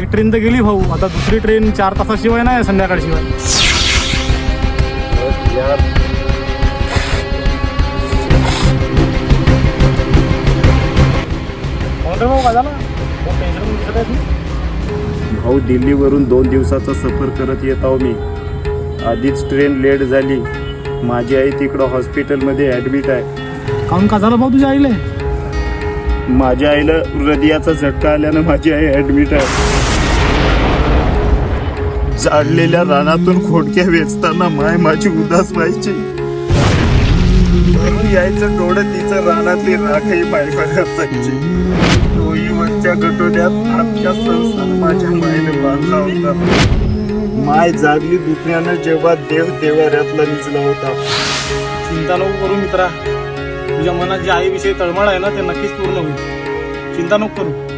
एक ट्रेन तर गेली भाऊ, आता दुसरी ट्रेन 4 तासाशिवाय नाही संध्याकाळशिवाय. भाऊ का झाला भाऊ, दिल्लीवरून 2 दिवसाचा सफर करत येत आहो मी. आधीच ट्रेन लेट झाली. माझी आई तिकडं हॉस्पिटलमध्ये ॲडमिट आहे. काहून का झालं भाऊ तुझ्या आईले? माझ्या आईला हृदयाचा झटका आल्यानं माझी आई ॲडमिट आहे. जाडलेल्या रानातून खोडक्या वेचताना माझी उदास व्हायची. घरून यायचं डोळं तिचं रानातली राखही पायवर असायची. डोईवरच्या गटोड्यात आमच्या संसार माझ्या मायने बांधला होता. माय जागली दुखण्यानं जेव्हा देव देवाऱ्यातला निजला होता. चिंता नको करू मित्रा, तुझ्या मनात जे आईविषयी तळमळ आहे ना ते नक्कीच पूर्ण होईल. चिंता नको करू.